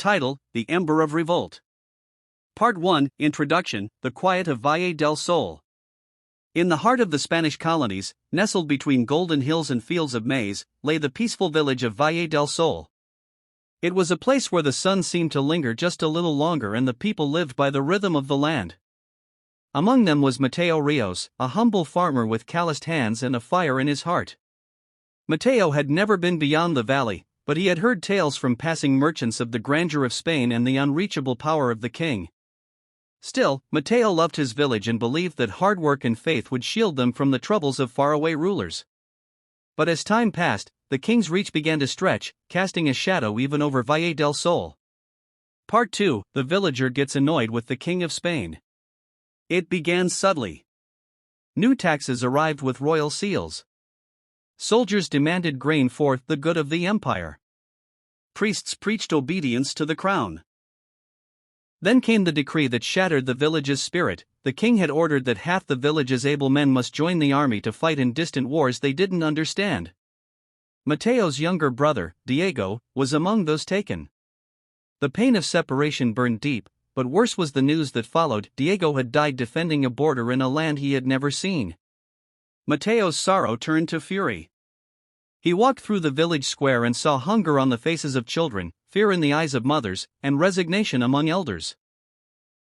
Title: The Ember of Revolt. Part 1, Introduction, The Quiet of Valle del Sol. In the heart of the Spanish colonies, nestled between golden hills and fields of maize, lay the peaceful village of Valle del Sol. It was a place where the sun seemed to linger just a little longer and the people lived by the rhythm of the land. Among them was Mateo Rios, a humble farmer with calloused hands and a fire in his heart. Mateo had never been beyond the valley, but he had heard tales from passing merchants of the grandeur of Spain and the unreachable power of the king. Still, Mateo loved his village and believed that hard work and faith would shield them from the troubles of faraway rulers. But as time passed, the king's reach began to stretch, casting a shadow even over Valle del Sol. Part 2, The villager gets annoyed with the King of Spain. It began subtly. New taxes arrived with royal seals. Soldiers demanded grain for the good of the empire. Priests preached obedience to the crown. Then came the decree that shattered the village's spirit. The king had ordered that half the village's able men must join the army to fight in distant wars they didn't understand. Mateo's younger brother, Diego, was among those taken. The pain of separation burned deep, but worse was the news that followed. Diego had died defending a border in a land he had never seen. Mateo's sorrow turned to fury. He walked through the village square and saw hunger on the faces of children, fear in the eyes of mothers, and resignation among elders.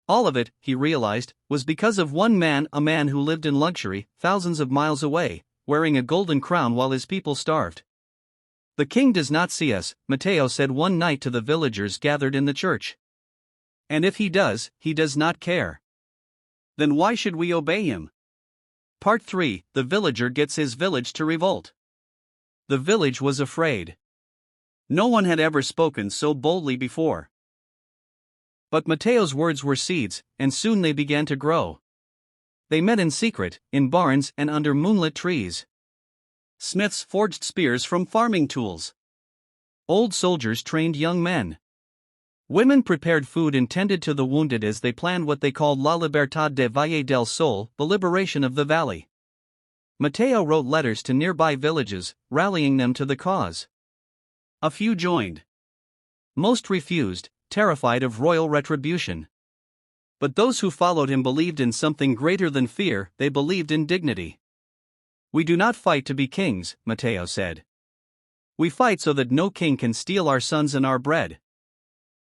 All of it, he realized, was because of one man, a man who lived in luxury, thousands of miles away, wearing a golden crown while his people starved. "The king does not see us," Mateo said one night to the villagers gathered in the church. "And if he does not care. Then why should we obey him?" Part 3, The villager gets his village to revolt. The village was afraid. No one had ever spoken so boldly before. But Mateo's words were seeds, and soon they began to grow. They met in secret, in barns and under moonlit trees. Smiths forged spears from farming tools. Old soldiers trained young men. Women prepared food intended to the wounded as they planned what they called La Libertad de Valle del Sol, the liberation of the valley. Mateo wrote letters to nearby villages, rallying them to the cause. A few joined. Most refused, terrified of royal retribution. But those who followed him believed in something greater than fear. They believed in dignity. "We do not fight to be kings," Mateo said. "We fight so that no king can steal our sons and our bread."